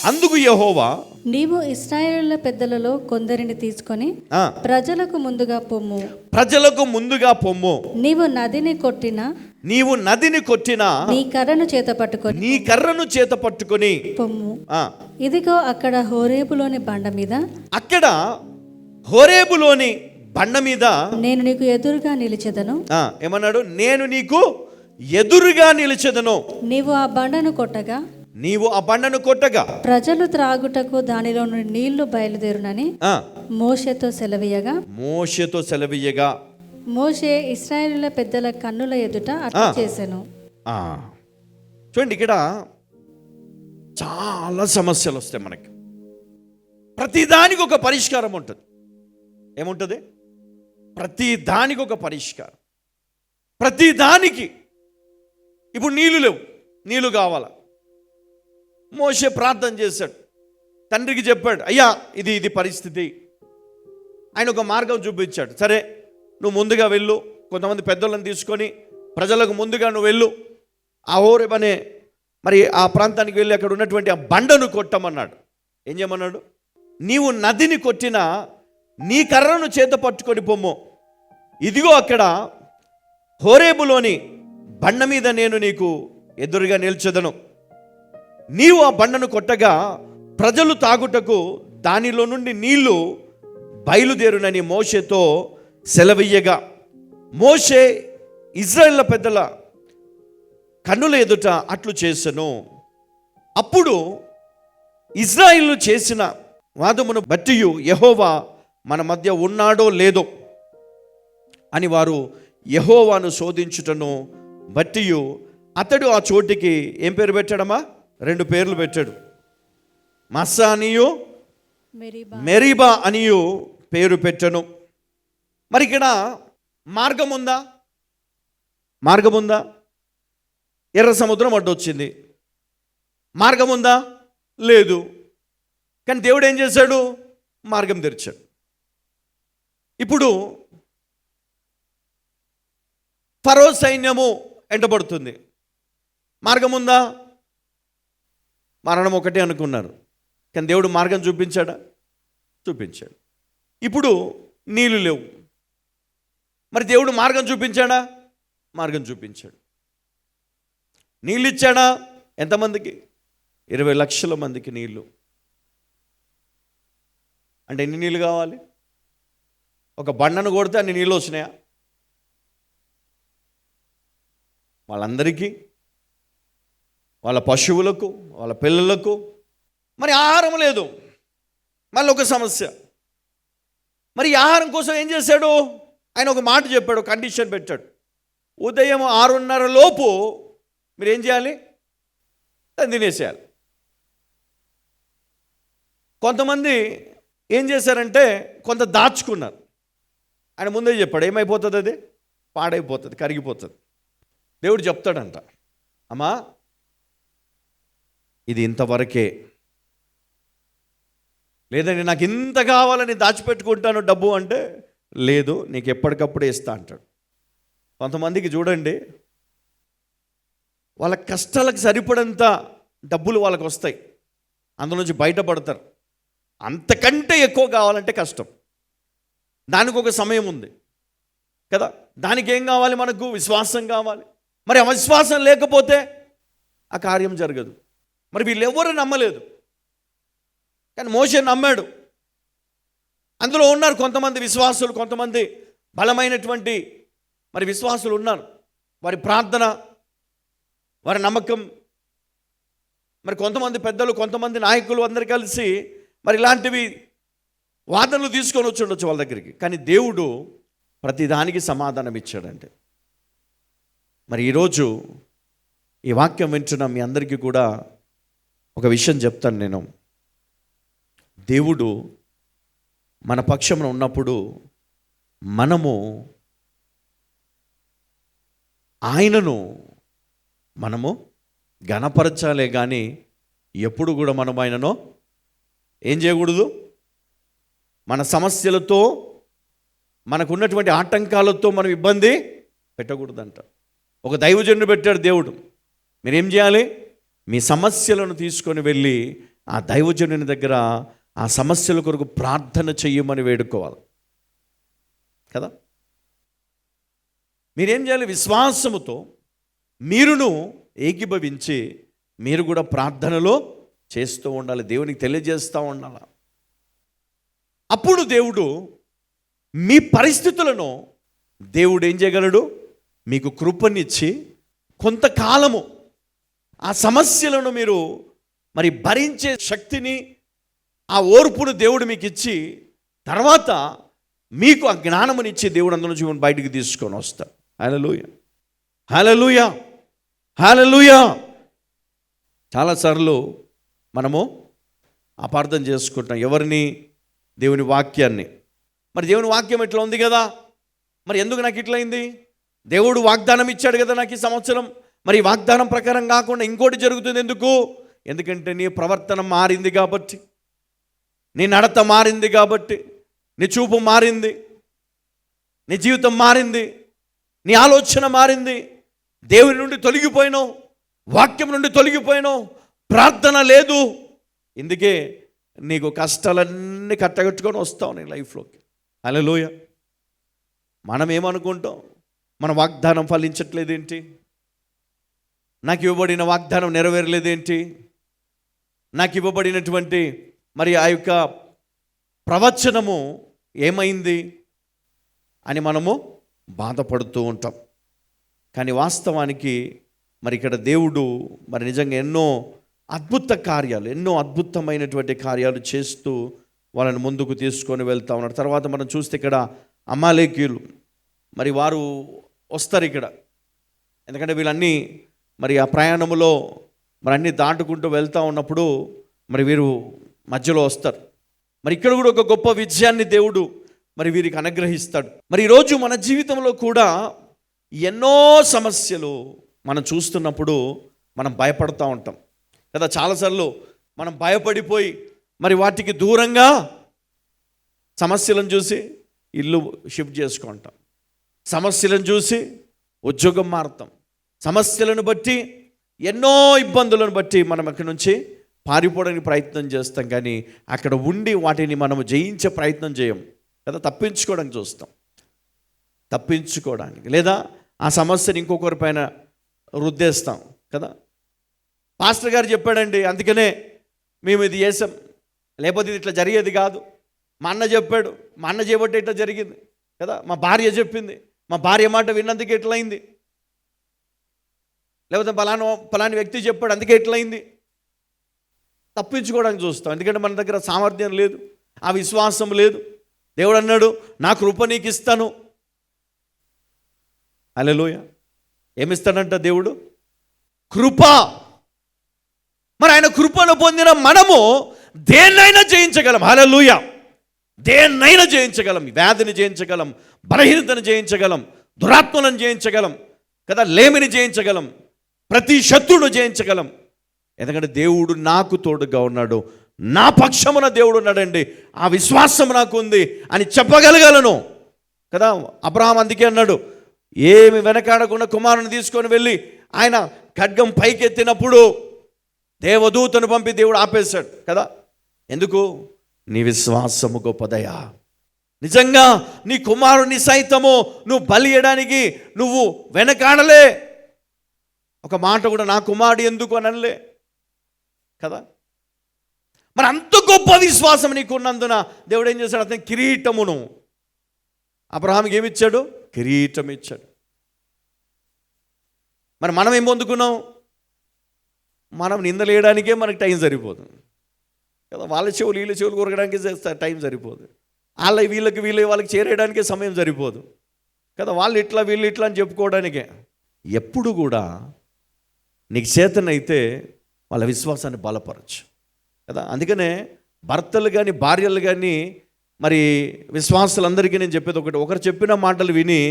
అందుకు యెహోవా, నీవు ఇశ్రాయేలుల పెద్దలలో కొందరిని తీసుకొని ప్రజలకు ముందుగా పొమ్ము. ప్రజలకు ముందుగా పొమ్ము. నీవు నదిని కొట్టినా నీ కర్రను చేత పట్టుకొని పొమ్ము. ఇదిగో అక్కడ హోరేబులోని బండ మీద నేను నీకు ఎదురుగా నిలిచెదను. ఏమన్నాడు? నేను నీకు ఎదురుగా నిలిచెదను. నీవు ఆ బండను కొట్టగా ప్రజలు త్రాగుటకు దానిలో నుండి నీళ్లు బయలుదేరునని మోషేతో సెలవీయగా మోషే ఇశ్రాయేలుల పెద్దల కన్నుల ఎదుట అట్లా చేసెను. చూడండి, ఇక్కడ చాలా సమస్యలు వస్తాయి మనకి. ప్రతిదానికి ఒక పరిష్కారం ఉంటుంది. ఏముంటుంది? ప్రతిదానికి ఒక పరిష్కారం. ప్రతిదానికి ఇప్పుడు నీళ్లు లేవు, నీళ్లు కావాలా. మోషే ప్రార్థన చేశాడు, తండ్రికి చెప్పాడు, అయ్యా ఇది పరిస్థితి. ఆయన ఒక మార్గం చూపించాడు. సరే, నువ్వు ముందుగా వెళ్ళు, కొంతమంది పెద్దలను తీసుకొని ప్రజలకు ముందుగా నువ్వు వెళ్ళు, ఆ హోరేబ్ అనే మరి ఆ ప్రాంతానికి వెళ్ళి అక్కడ ఉన్నటువంటి ఆ బండను కొట్టమన్నాడు. ఏం చేయమన్నాడు? నీవు నదిని కొట్టినా నీ కర్రను చేత పట్టుకొని పొమ్ము. ఇదిగో అక్కడ హోరేబులోని బండ మీద నేను నీకు ఎదురుగా నిల్చెదను. నీవు ఆ బండను కొట్టగా ప్రజలు తాగుటకు దానిలో నుండి నీళ్లు బయలుదేరునని మోషేతో సెలవీయగా మోషే ఇశ్రాయేలు పెద్దల కన్నుల ఎదుట అట్లు చేసెను. అప్పుడు ఇశ్రాయేలు చేసిన వాదమును బట్టి యెహోవా మన మధ్య ఉన్నాడో లేదో అని వారు యెహోవాను శోధించుటను బట్టి అతడు ఆ చోటికి ఏం పేరు పెట్టాడమ్మా? 2 పేర్లు పెట్టాడు. మస్సా అనియు మెరీబా అనియు పేరు పెట్టను. మరి ఇక్కడ మార్గం ఉందా? ఎర్ర సముద్రం అడ్డొచ్చింది. మార్గం ఉందా? లేదు. కానీ దేవుడు ఏం చేశాడు? మార్గం తెరిచాడు. ఇప్పుడు ఫరో సైన్యము ఎంటబడుతుంది. మార్గం ఉందా? మరణం ఒకటే అనుకున్నారు. కానీ దేవుడు మార్గం చూపించాడా? చూపించాడు. ఇప్పుడు నీళ్ళు లేవు. మరి దేవుడు మార్గం చూపించాడా? మార్గం చూపించాడు. నీళ్ళు ఇచ్చాడా? ఎంతమందికి? 20 లక్షల మందికి నీళ్ళు. అంటే ఎన్ని నీళ్ళు కావాలి? ఒక బండను కొడితే అన్ని నీళ్ళు వచ్చినాయా? వాళ్ళందరికీ, వాళ్ళ పశువులకు, వాళ్ళ పిల్లలకు. మరి ఆహారం లేదు. మళ్ళీ ఒక సమస్య. మరి ఆహారం కోసం ఏం చేశాడు? ఆయన ఒక మాట చెప్పాడు, కండిషన్ పెట్టాడు. ఉదయం 6:30 లోపు మీరు ఏం చేయాలి? తినేసేయాలి. కొంతమంది ఏం చేశారంటే కొంత దాచుకున్నారు. ఆయన ముందే చెప్పాడు, ఏమైపోతుంది? అది పాడైపోతుంది, కరిగిపోతుంది. దేవుడు చెప్తాడంట, అమ్మా ఇది ఇంతవరకే, లేదండి నాకు ఇంత కావాలని దాచిపెట్టుకుంటాను డబ్బు అంటే, లేదు నీకు ఎప్పటికప్పుడే ఇస్తా అంటాడు. కొంతమందికి చూడండి, వాళ్ళ కష్టాలకు సరిపడంత డబ్బులు వాళ్ళకు వస్తాయి, అందులో నుంచి బయటపడతారు. అంతకంటే ఎక్కువ కావాలంటే కష్టం. దానికి ఒక సమయం ఉంది కదా. దానికి ఏం కావాలి? మనకు విశ్వాసం కావాలి. మరి అవిశ్వాసం లేకపోతే ఆ కార్యం జరగదు. మరి వీళ్ళెవ్వరూ నమ్మలేదు, కానీ మోషే నమ్మాడు. అందులో ఉన్నారు కొంతమంది విశ్వాసులు, కొంతమంది బలమైనటువంటి మరి విశ్వాసులు ఉన్నారు. వారి ప్రార్థన, వారి నమ్మకం, మరి కొంతమంది పెద్దలు, కొంతమంది నాయకులు అందరు కలిసి మరి ఇలాంటివి వాదనలు తీసుకొని వచ్చి ఉండొచ్చు వాళ్ళ దగ్గరికి. కానీ దేవుడు ప్రతిదానికి సమాధానం ఇచ్చాడంటే. మరి ఈరోజు ఈ వాక్యం వింటున్న మీ అందరికీ కూడా ఒక విషయం చెప్తాను నేను. దేవుడు మన పక్షంలో ఉన్నప్పుడు మనము ఆయనను ఘనపరచాలే కానీ ఎప్పుడు కూడా మనం ఆయనను ఏం చేయకూడదు? మన సమస్యలతో, మనకున్నటువంటి ఆటంకాలతో మనం ఇబ్బంది పెట్టకూడదంట. ఒక దైవజనుడు పెట్టాడు దేవుడు, మీరేం చేయాలి? మీ సమస్యలను తీసుకొని వెళ్ళి ఆ దైవజనుని దగ్గర ఆ సమస్యల కొరకు ప్రార్థన చెయ్యమని వేడుకోవాలి కదా. మీరేం చేయాలి? విశ్వాసముతో మీరును ఏకీభవించి మీరు కూడా ప్రార్థనలో చేస్తూ ఉండాలి, దేవునికి తెలియజేస్తూ ఉండాలి. అప్పుడు దేవుడు మీ పరిస్థితులను దేవుడు ఏం చేయగలడు? మీకు కృపనిచ్చి కొంతకాలము ఆ సమస్యలను మీరు మరి భరించే శక్తిని, ఆ ఓర్పును దేవుడు మీకు ఇచ్చి తర్వాత మీకు ఆ జ్ఞానమునిచ్చి దేవుడు అందులో నుంచి బయటికి తీసుకొని వస్తాడు. హల్లెలూయా, హల్లెలూయా, హల్లెలూయా. చాలాసార్లు మనము అపార్థం చేసుకుంటాం ఎవరిని? దేవుని వాక్యాన్ని. మరి దేవుని వాక్యం ఇట్లా ఉంది కదా, మరి ఎందుకు నాకు ఇట్లా అయింది? దేవుడు వాగ్దానం ఇచ్చాడు కదా నాకు ఈ సంవత్సరం, మరి ఈ వాగ్దానం ప్రకారం కాకుండా ఇంకోటి జరుగుతుంది ఎందుకు? ఎందుకంటే నీ ప్రవర్తన మారింది కాబట్టి, నీ నడత మారింది కాబట్టి, నీ చూపు మారింది, నీ జీవితం మారింది, నీ ఆలోచన మారింది. దేవుని నుండి తొలగిపోయినావు, వాక్యం నుండి తొలగిపోయినావు, ప్రార్థన లేదు. ఇందుకే నీకు కష్టాలన్నీ కట్టగట్టుకొని వస్తావు నీ లైఫ్లోకి. హల్లెలూయా. మనం ఏమనుకుంటాం? మన వాగ్దానం ఫలించట్లేదేంటి? నాకు ఇవ్వబడిన వాగ్దానం నెరవేరలేదేంటి? నాకు ఇవ్వబడినటువంటి మరి ఆ యొక్క ప్రవచనము ఏమైంది అని మనము బాధపడుతూ ఉంటాం. కానీ వాస్తవానికి మరి ఇక్కడ దేవుడు మరి నిజంగా ఎన్నో అద్భుత కార్యాలు, ఎన్నో అద్భుతమైనటువంటి కార్యాలు చేస్తూ వాళ్ళని ముందుకు తీసుకొని వెళ్తూ ఉన్నాడు. తర్వాత మనం చూస్తే ఇక్కడ అమాలేకీయులు మరి వారు వస్తారు ఇక్కడ. ఎందుకంటే వీళ్ళన్నీ మరి ఆ ప్రయాణములో మరి అన్నీ దాటుకుంటూ వెళ్తూ ఉన్నప్పుడు మరి వీరు మధ్యలో వస్తారు. మరి ఇక్కడ కూడా ఒక గొప్ప విజయాన్ని దేవుడు మరి వీరికి అనుగ్రహిస్తాడు. మరి ఈరోజు మన జీవితంలో కూడా ఎన్నో సమస్యలు మనం చూస్తున్నప్పుడు మనం భయపడుతూ ఉంటాం కదా. చాలాసార్లు మనం భయపడిపోయి మరి వాటికి దూరంగా సమస్యలను చూసి ఇల్లు షిఫ్ట్ చేసుకుంటాం, సమస్యలను చూసి ఉద్యోగం మారుతాం, సమస్యలను బట్టి ఎన్నో ఇబ్బందులను బట్టి మనం అక్కడి నుంచి పారిపోవడానికి ప్రయత్నం చేస్తాం. కానీ అక్కడ ఉండి వాటిని మనము జయించే ప్రయత్నం చేయం కదా, తప్పించుకోవడానికి చూస్తాం, తప్పించుకోవడానికి, లేదా ఆ సమస్యని ఇంకొకరి పైన రుద్దేస్తాం కదా. పాస్టర్ గారు చెప్పాడండి అందుకనే మేము ఇది చేసాం, లేకపోతే ఇది ఇట్లా జరిగేది కాదు. మా అన్న చెప్పాడు, మా అన్న చేయబట్టే ఇట్లా జరిగింది కదా. మా భార్య చెప్పింది, మా భార్య మాట విన్నందుకే ఎట్లయింది. లేకపోతే పలాని వ్యక్తి చెప్పాడు అందుకే ఎట్లయింది. తప్పించుకోవడానికి చూస్తాం, ఎందుకంటే మన దగ్గర సామర్థ్యం లేదు, ఆ విశ్వాసం లేదు. దేవుడు అన్నాడు నా కృప నీకు ఇస్తాను. హల్లెలూయా. ఏమిస్తాడంట దేవుడు? కృప. మరి ఆయన కృపను పొందిన మనము దేన్నైనా జయించగలం. హల్లెలూయా. దేన్నైనా జయించగలం. వ్యాధిని జయించగలం, బలహీనతను జయించగలం, దురాత్మలను జయించగలం కదా, లేమిని జయించగలం, ప్రతి శత్రువును జయించగలం. ఎందుకంటే దేవుడు నాకు తోడుగా ఉన్నాడు, నా పక్షమున దేవుడు ఉన్నాడండి, ఆ విశ్వాసం నాకు ఉంది అని చెప్పగలగలను కదా. అబ్రహాం అందుకే అన్నాడు, ఏమి వెనకాడకుండా కుమారుని తీసుకొని వెళ్ళి ఆయన ఖడ్గం పైకెత్తినప్పుడు దేవదూతను పంపి దేవుడు ఆపేశాడు కదా. ఎందుకు? నీ విశ్వాసము గొప్పదయా. నిజంగా నీ కుమారుని సైతము నువ్వు బలి ఇయ్యడానికి నువ్వు వెనకాడలే. ఒక మాట కూడా నా కుమారుడు ఎందుకు అనలే కదా. మరి అంత గొప్ప విశ్వాసం నీకు ఉన్నందున దేవుడు ఏం చేశాడు? అతని కిరీటమును అబ్రహాంకి ఏమిచ్చాడు? కిరీటం ఇచ్చాడు. మరి మనం ఏం పొందుకున్నాం? మనం నిందలేయడానికే మనకి టైం సరిపోతుంది కదా. వాళ్ళ చెవులు వీళ్ళ చెవులు కొరగడానికి టైం సరిపోదు, వాళ్ళకి చేరేయడానికే సమయం సరిపోదు కదా. వాళ్ళు ఇట్లా వీళ్ళు ఇట్లా అని చెప్పుకోవడానికే. ఎప్పుడు కూడా నీకు చేతనైతే వాళ్ళ విశ్వాసాన్ని బలపరచు కదా. అందుకనే భర్తలు కానీ భార్యలు కానీ మరి విశ్వాసాలందరికీ నేను చెప్పేది ఒకటి, ఒకరు చెప్పిన మాటలు విని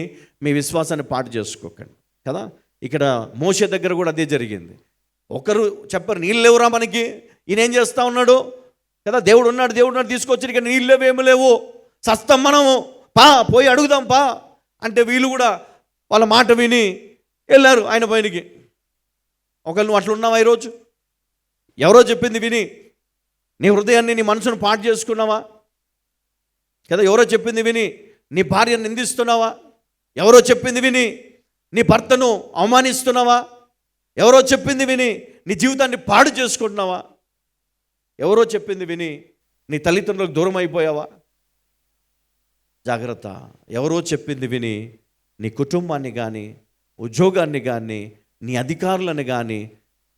మీ విశ్వాసాన్ని పాటు చేసుకోకండి కదా. ఇక్కడ మోషే దగ్గర కూడా అదే జరిగింది. ఒకరు చెప్పారు నీళ్ళు లేవురా మనకి, ఈయన ఏం చేస్తూ ఉన్నాడు కదా, దేవుడు ఉన్నాడు తీసుకొచ్చి ఇక్కడ నీళ్ళు లేవు, ఏమి లేవు, సస్తం మనము, పోయి అడుగుదాం అంటే వీళ్ళు కూడా వాళ్ళ మాట విని వెళ్ళారు ఆయన పైనకి. ఒకళ్ళు నువ్వు అట్లా ఉన్నావా ఈరోజు? ఎవరో చెప్పింది విని నీ హృదయాన్ని, నీ మనసును పాడు చేసుకున్నావా? కదా, ఎవరో చెప్పింది విని నీ భార్యను నిందిస్తున్నావా? ఎవరో చెప్పింది విని నీ భర్తను అవమానిస్తున్నావా? ఎవరో చెప్పింది విని నీ జీవితాన్ని పాడు చేసుకుంటున్నావా? ఎవరో చెప్పింది విని నీ తల్లిదండ్రులకు దూరం అయిపోయావా? జాగ్రత్త. ఎవరో చెప్పింది విని నీ కుటుంబాన్ని కానీ, ఉద్యోగాన్ని కానీ, నీ అధికారులను కానీ,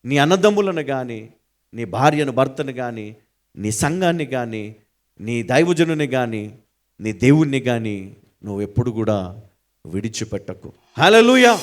నీ అన్నదమ్ములను కానీ, నీ భార్యను, భర్తను కానీ, నీ సంఘాన్ని కానీ, నీ దైవజనుని కానీ, నీ దేవుణ్ణి కానీ నువ్వు ఎప్పుడు కూడా విడిచిపెట్టకు. హల్లెలూయా.